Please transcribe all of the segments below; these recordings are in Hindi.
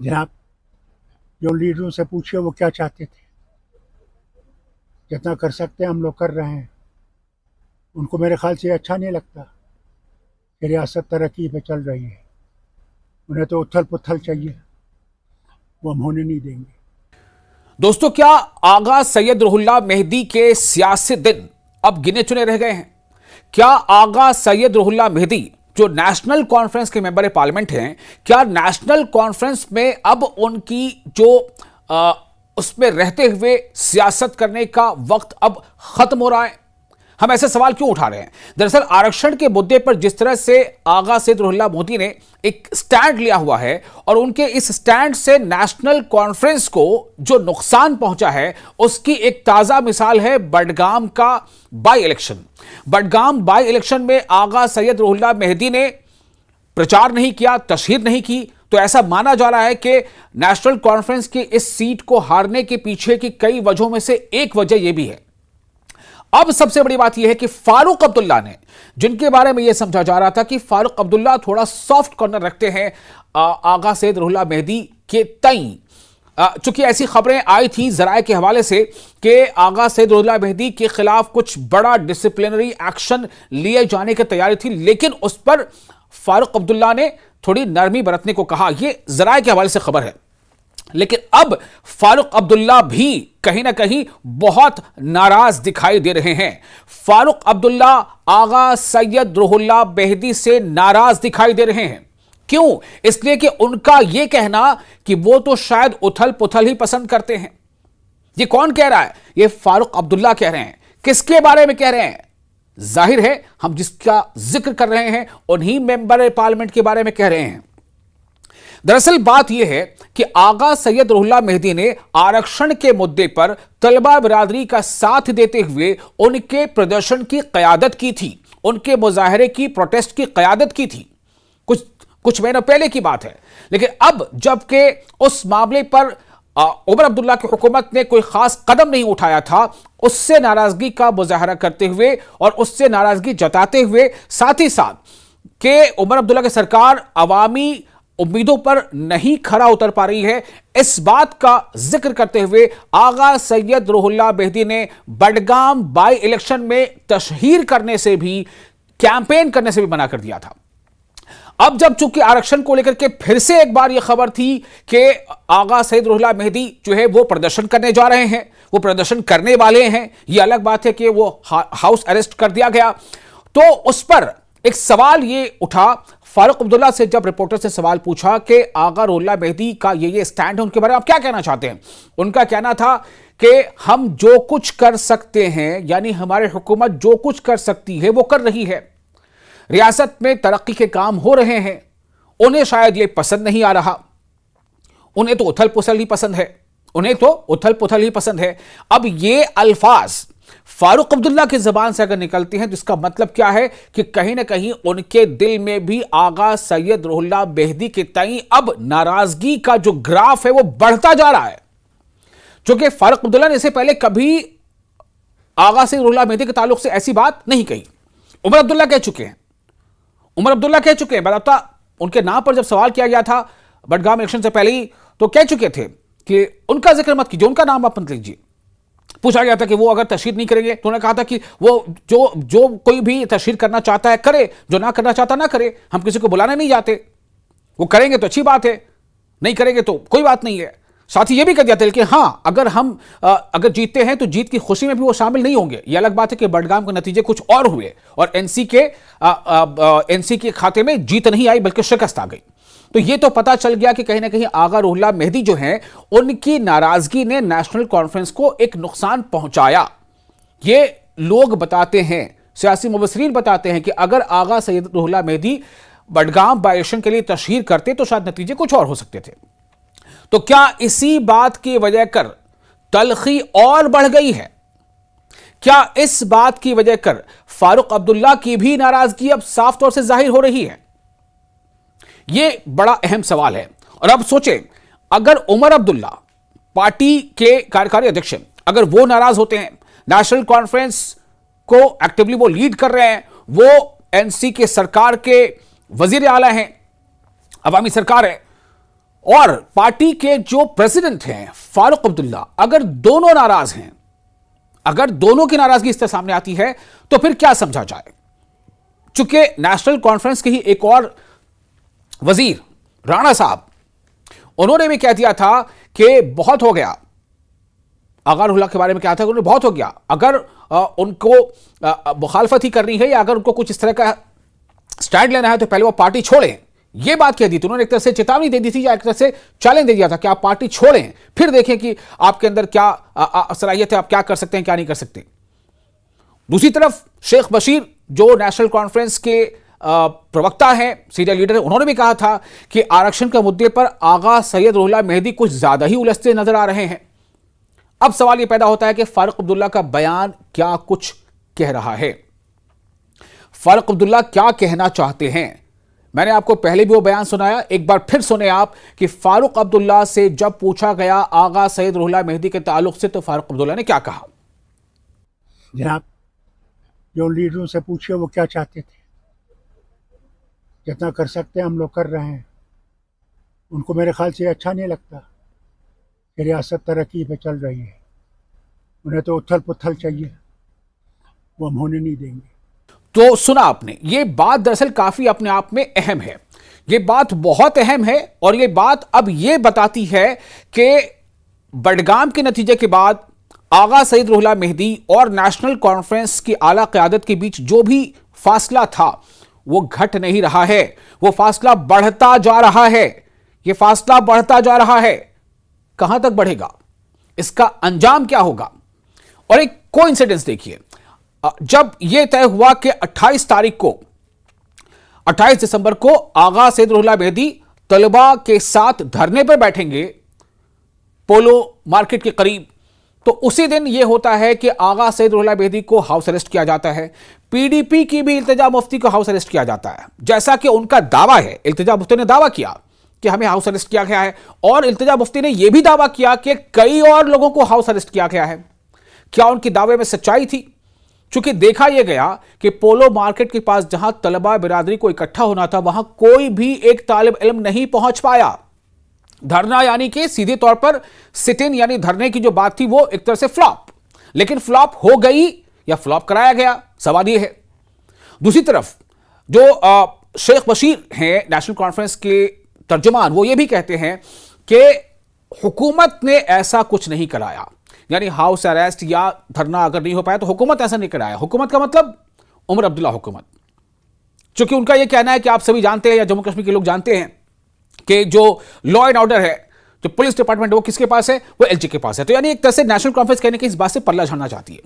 जनाब, जो लीडरों से पूछिए वो क्या चाहते थे। जितना कर सकते हैं हम लोग कर रहे हैं। उनको मेरे ख्याल से अच्छा नहीं लगता कि रियासत तरक्की पे चल रही है। उन्हें तो उथल पुथल चाहिए, वो हम होने नहीं देंगे। दोस्तों, क्या आगा सैयद रुहुल्लाह मेहदी के सियासी दिन अब गिने चुने रह गए हैं? क्या आगा सैयद रुहुल्लाह मेहदी जो नेशनल कॉन्फ्रेंस के मेंबर पार्लियामेंट हैं, क्या नेशनल कॉन्फ्रेंस में अब उनकी जो उसमें रहते हुए सियासत करने का वक्त अब खत्म हो रहा है? हम ऐसे सवाल क्यों उठा रहे हैं? दरअसल आरक्षण के मुद्दे पर जिस तरह से आगा सैयद रुहुल्लाह मोदी ने एक स्टैंड लिया हुआ है और उनके इस स्टैंड से नेशनल कॉन्फ्रेंस को जो नुकसान पहुंचा है, उसकी एक ताजा मिसाल है बडगाम का by election. Budgam by election में आगा सैयद रुहुल्लाह मेहदी ने प्रचार नहीं किया, तशहीर नहीं की, तो ऐसा माना जा रहा है कि नेशनल कॉन्फ्रेंस की इस सीट को हारने के पीछे की कई वजहों में से एक वजह यह भी है। अब सबसे बड़ी बात यह है कि फारूक अब्दुल्ला ने, जिनके बारे में यह समझा जा रहा था कि फारूक अब्दुल्ला थोड़ा सॉफ्ट कॉर्नर रखते हैं आगा सैयद रुहुल्लाह मेहदी के तई, चूंकि ऐसी खबरें आई थी जराए के हवाले से कि आगा सैयद रुहुल्लाह मेहदी के खिलाफ कुछ बड़ा डिसिप्लिनरी एक्शन लिए जाने की तैयारी थी, लेकिन उस पर फारूक अब्दुल्ला ने थोड़ी नरमी बरतने को कहा। यह जराए के हवाले से खबर है। लेकिन अब फारूक अब्दुल्ला भी कहीं ना कहीं बहुत नाराज दिखाई दे रहे हैं। फारूक अब्दुल्ला आगा सैयद रुहुल्लाह मेहदी से नाराज दिखाई दे रहे हैं। क्यों? इसलिए कि उनका यह कहना कि वो तो शायद उथल पुथल ही पसंद करते हैं। ये कौन कह रहा है? ये फारूक अब्दुल्ला कह रहे हैं। किसके बारे में कह रहे हैं? जाहिर है हम जिसका जिक्र कर रहे हैं उन्हीं मेंबर पार्लियामेंट के बारे में कह रहे हैं। दरअसल बात यह है कि आगा सैयद रुहुल्लाह मेहदी ने आरक्षण के मुद्दे पर तलबा बिरादरी का साथ देते हुए उनके प्रदर्शन की क़यादत की थी, उनके मुजाहरे की, प्रोटेस्ट की क़यादत की थी। कुछ महीनों पहले की बात है। लेकिन अब जबकि उस मामले पर उमर अब्दुल्ला की हुकूमत ने कोई खास कदम नहीं उठाया था, उससे नाराजगी का मुजाहरा करते हुए और उससे नाराजगी जताते हुए साथ ही साथ कि उमर अब्दुल्ला की सरकार अवामी उम्मीदों पर नहीं खरा उतर पा रही है, इस बात का जिक्र करते हुए आगा सैयद रुहुल्लाह मेहदी ने बडगाम बाई इलेक्शन में तशहीर करने से भी, कैंपेन करने से भी मना कर दिया था। अब जब चूंकि आरक्षण को लेकर के फिर से एक बार यह खबर थी कि आगा सैयद रुहुल्लाह मेहदी जो है वो प्रदर्शन करने जा रहे हैं, वो प्रदर्शन करने वाले हैं, यह अलग बात है कि वो हाउस अरेस्ट कर दिया गया, तो उस पर एक सवाल ये उठा। फारूक अब्दुल्ला से जब रिपोर्टर से सवाल पूछा कि आगा रुहुल्लाह मेहदी का ये स्टैंड है, उनके बारे में आप क्या कहना चाहते हैं, उनका कहना था कि हम जो कुछ कर सकते हैं, यानी हमारी हुकूमत जो कुछ कर सकती है वो कर रही है। रियासत में तरक्की के काम हो रहे हैं, उन्हें शायद ये पसंद नहीं आ रहा, उन्हें तो उथल पुथल ही पसंद है, उन्हें तो उथल पुथल ही पसंद है। अब ये अल्फाज फारूक अब्दुल्ला की जबान से अगर निकलते हैं तो इसका मतलब क्या है कि कहीं ना कहीं उनके दिल में भी आगा सैयद रुहुल्लाह मेहदी के तई अब नाराजगी का जो ग्राफ है वो बढ़ता जा रहा है। क्योंकि फारूक अब्दुल्ला ने इससे पहले कभी आगा सैयद रुहुल्लाह मेहदी के ताल्लुक से ऐसी बात नहीं कही। उमर अब्दुल्ला कह चुके हैं, बताता उनके नाम पर जब सवाल किया गया था बडगाम इलेक्शन से पहले ही, तो कह चुके थे कि उनका जिक्र मत कीजिए, उनका नाम आप मत लीजिए। पूछा गया था कि वो अगर तशहीर नहीं करेंगे तो उन्होंने कहा था कि वो जो कोई भी तशहीर करना चाहता है करे, जो ना करना चाहता ना करे, हम किसी को बुलाने नहीं जाते, वो करेंगे तो अच्छी बात है, नहीं करेंगे तो कोई बात नहीं है। साथ ही ये भी कह दिया था कि हाँ, अगर हम अगर जीतते हैं तो जीत की खुशी में भी वो शामिल नहीं होंगे। ये अलग बात है कि बडगाम के नतीजे कुछ और हुए और एनसी के खाते में जीत नहीं आई बल्कि शिकस्त आ गई। तो ये तो पता चल गया कि कहीं ना कहीं आगा रुहुल्लाह मेहदी जो हैं, उनकी नाराजगी ने नेशनल कॉन्फ्रेंस को एक नुकसान पहुंचाया। ये लोग बताते हैं, सियासी मुबस्सिरीन बताते हैं कि अगर आगा सैयद रुहुल्लाह मेहदी बडगाम बाई इलेक्शन के लिए तशहीर करते तो शायद नतीजे कुछ और हो सकते थे। तो क्या इसी बात की वजह कर तलखी और बढ़ गई है? क्या इस बात की वजह कर फारूक अब्दुल्ला की भी नाराजगी अब साफ तौर से जाहिर हो रही है? यह बड़ा अहम सवाल है। और अब सोचें, अगर उमर अब्दुल्ला पार्टी के कार्यकारी अध्यक्ष हैं, अगर वो नाराज होते हैं, नेशनल कॉन्फ्रेंस को एक्टिवली वो लीड कर रहे हैं, वो एनसी के सरकार के वजीर आला हैं, अवामी सरकार है, और पार्टी के जो प्रेसिडेंट हैं फारूक अब्दुल्ला, अगर दोनों नाराज हैं, अगर दोनों की नाराजगी इस तरह सामने आती है तो फिर क्या समझा जाए। चूंकि नेशनल कॉन्फ्रेंस के ही एक और वजीर राणा साहब, उन्होंने भी कह दिया था कि बहुत हो गया, आगा रुल्ला के बारे में क्या था, उन्होंने बहुत हो गया, अगर उनको मुखालफत ही करनी है या अगर उनको कुछ इस तरह का स्टैंड लेना है तो पहले वो पार्टी छोड़ें। ये बात कह दी थी उन्होंने, एक तरह से चेतावनी दे दी थी या एक तरह से चैलेंज दे दिया था कि आप पार्टी छोड़ें, फिर देखें कि आपके अंदर क्या सलाहियत है, आप क्या कर सकते हैं, क्या नहीं कर सकते। दूसरी तरफ शेख बशीर जो नेशनल कॉन्फ्रेंस के प्रवक्ता हैं, सीनियर लीडर, उन्होंने भी कहा था कि आरक्षण के मुद्दे पर आगा सैयद रुहुल्लाह मेहदी कुछ ज्यादा ही उलझते नजर आ रहे हैं। अब सवाल यह पैदा होता है कि फारूक अब्दुल्ला का बयान क्या कुछ कह रहा है, फारूक अब्दुल्ला क्या कहना चाहते हैं। मैंने आपको पहले भी वो बयान सुनाया, एक बार फिर सुने आप कि फारूक अब्दुल्ला से जब पूछा गया आगा सैयद रुहुल्लाह मेहदी के ताल्लुक से तो फारूक अब्दुल्ला ने क्या कहा। जनाब, जो लीडरों से पूछिए वो क्या चाहते थे, जितना कर सकते हैं हम लोग कर रहे हैं। उनको मेरे ख्याल से अच्छा नहीं लगता कि रियासत तरक्की पे चल रही है, उन्हें तो उथल पुथल चाहिए, वो हम होने नहीं देंगे। तो सुना आपने, ये बात दरअसल काफी अपने आप में अहम है, ये बात बहुत अहम है और ये बात अब ये बताती है कि बडगाम के नतीजे के बाद आगा सैयद रुहुल्लाह मेहदी और नेशनल कॉन्फ्रेंस की आला क़यादत के बीच जो भी फासला था वो घट नहीं रहा है, वो फासला बढ़ता जा रहा है, ये फासला बढ़ता जा रहा है। कहां तक बढ़ेगा, इसका अंजाम क्या होगा। और एक कोइंसिडेंस देखिए, जब यह तय हुआ कि 28 दिसंबर को आगा सैयद रुहुल्लाह मेहदी तलबा के साथ धरने पर बैठेंगे पोलो मार्केट के करीब, तो उसी दिन यह होता है कि आगा सैयद रुहुल्लाह मेहदी को हाउस अरेस्ट किया जाता है। पीडीपी की भी इल्तिजा मुफ्ती को हाउस अरेस्ट किया जाता है, जैसा कि उनका दावा है। इल्तिजा मुफ्ती ने दावा किया कि हमें हाउस अरेस्ट किया गया है और इल्तिजा मुफ्ती ने यह भी दावा किया कि कई और लोगों को हाउस अरेस्ट किया गया है। क्या उनकी दावे में सच्चाई थी? चूंकि देखा यह गया कि पोलो मार्केट के पास जहां तलबा बिरादरी को इकट्ठा होना था वहां कोई भी एक तालिब इल्म नहीं पहुंच पाया। धरना यानी कि सीधे तौर पर सिट इन यानी धरने की जो बात थी वो एक तरह से फ्लॉप, लेकिन फ्लॉप हो गई या फ्लॉप कराया गया, सवाल यह है। दूसरी तरफ जो शेख बशीर हैं नेशनल कॉन्फ्रेंस के तर्जुमान, वो ये भी कहते हैं कि हुकूमत ने ऐसा कुछ नहीं कराया, यानी हाउस अरेस्ट या धरना अगर नहीं हो पाया तो हुकूमत ऐसा नहीं कराया। हुकूमत का मतलब उमर अब्दुल्ला हुकूमत, क्योंकि उनका यह कहना है कि आप सभी जानते हैं या जम्मू कश्मीर के लोग जानते हैं कि जो लॉ एंड ऑर्डर है, जो पुलिस डिपार्टमेंट है, वो किसके पास है, वो एलजी के पास है। तो यानी एक तरह से नेशनल कॉन्फ्रेंस कहने की इस बात से पल्ला झाड़ना चाहती है।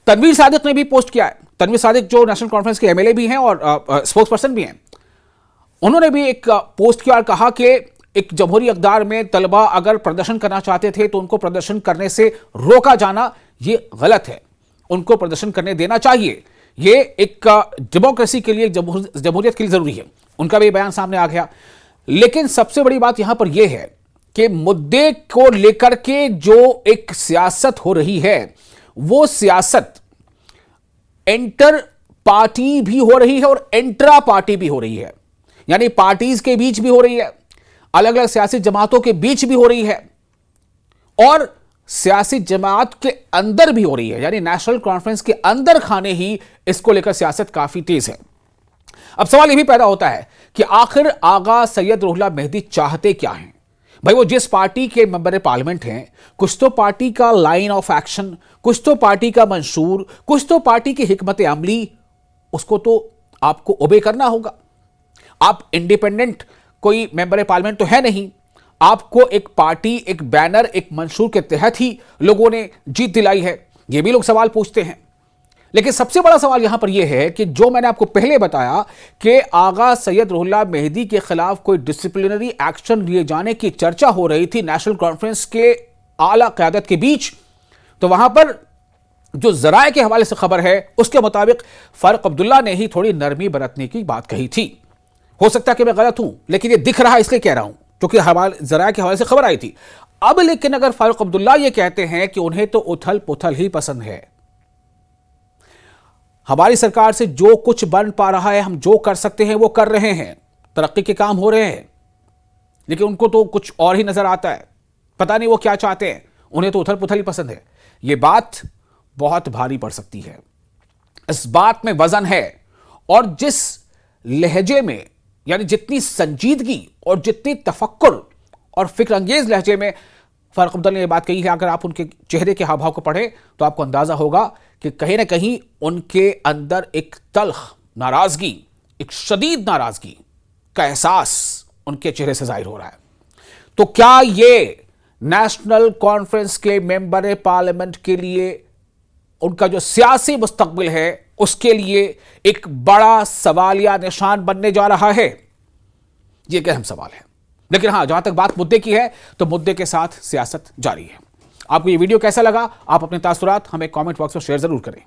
तनवीर सादिक ने भी पोस्ट किया है, तनवीर सादिक जो नेशनल कॉन्फ्रेंस के एमएलए भी हैं और स्पोक्स पर्सन भी हैं, उन्होंने भी एक पोस्ट किया और कहा कि एक जमहूरी इक़्तिदार में तलबा अगर प्रदर्शन करना चाहते थे तो उनको प्रदर्शन करने से रोका जाना ये गलत है, उनको प्रदर्शन करने देना चाहिए, ये एक डेमोक्रेसी के लिए, जमहूरियत के लिए जरूरी है। उनका भी बयान सामने आ गया। लेकिन सबसे बड़ी बात यहां पर यह है कि मुद्दे को लेकर के जो एक सियासत हो रही है वो सियासत इंटर पार्टी भी हो रही है और इंट्रा पार्टी भी हो रही है, यानी पार्टीज के बीच भी हो रही है, अलग अलग सियासी जमातों के बीच भी हो रही है और सियासी जमात के अंदर भी हो रही है, यानी नेशनल कॉन्फ्रेंस के अंदर खाने ही इसको लेकर सियासत काफी तेज है। अब सवाल यह भी पैदा होता है कि आखिर आगा सैयद रुहुल्लाह मेहदी चाहते क्या हैं। भाई वो जिस पार्टी के मेंबर पार्लियामेंट हैं, कुछ तो पार्टी का लाइन ऑफ एक्शन, कुछ तो पार्टी का मंशूर, कुछ तो पार्टी की हिकमत अमली, उसको तो आपको ओबे करना होगा। आप इंडिपेंडेंट कोई मेंबर पार्लियामेंट तो है नहीं, आपको एक पार्टी, एक बैनर, एक मंशूर के तहत ही लोगों ने जीत दिलाई है, यह भी लोग सवाल पूछते हैं। लेकिन सबसे बड़ा सवाल यहां पर यह है कि जो मैंने आपको पहले बताया कि आगा सैयद रुहुल्लाह मेहदी के खिलाफ कोई डिसिप्लिनरी एक्शन लिए जाने की चर्चा हो रही थी नेशनल कॉन्फ्रेंस के आला क़यादत के बीच, तो वहां पर जो जराए के हवाले से खबर है उसके मुताबिक फारूक अब्दुल्ला ने ही थोड़ी नरमी बरतने की बात कही थी। हो सकता है कि मैं गलत हूं, लेकिन यह दिख रहा है इसलिए कह रहा हूं क्योंकि जराए के हवाले से खबर आई थी। अब लेकिन अगर फारूक अब्दुल्ला यह कहते हैं कि उन्हें तो उथल पुथल ही पसंद है, हमारी सरकार से जो कुछ बन पा रहा है, हम जो कर सकते हैं वो कर रहे हैं, तरक्की के काम हो रहे हैं, लेकिन उनको तो कुछ और ही नजर आता है। पता नहीं वो क्या चाहते हैं, उन्हें तो उथल पुथल ही पसंद है। ये बात बहुत भारी पड़ सकती है। इस बात में वजन है, और जिस लहजे में, यानी जितनी संजीदगी और जितनी तफक्कुर और फिक्र अंगेज लहजे में फारूक अब्दुल्ला ने यह बात कही है, अगर आप उनके चेहरे के हाव भाव को पढ़े तो आपको अंदाजा होगा कि कहीं ना कहीं उनके अंदर एक तल्ख नाराजगी, एक शदीद नाराजगी का एहसास उनके चेहरे से जाहिर हो रहा है। तो क्या ये नेशनल कॉन्फ्रेंस के मेंबर पार्लियामेंट के लिए, उनका जो सियासी मुस्तकबिल है, उसके लिए एक बड़ा सवालिया निशान बनने जा रहा है? ये गहन सवाल है। लेकिन हां, जहां तक बात मुद्दे की है तो मुद्दे के साथ सियासत जारी है। आपको ये वीडियो कैसा लगा? आप अपने तासुरात हमें कमेंट बॉक्स में शेयर जरूर करें।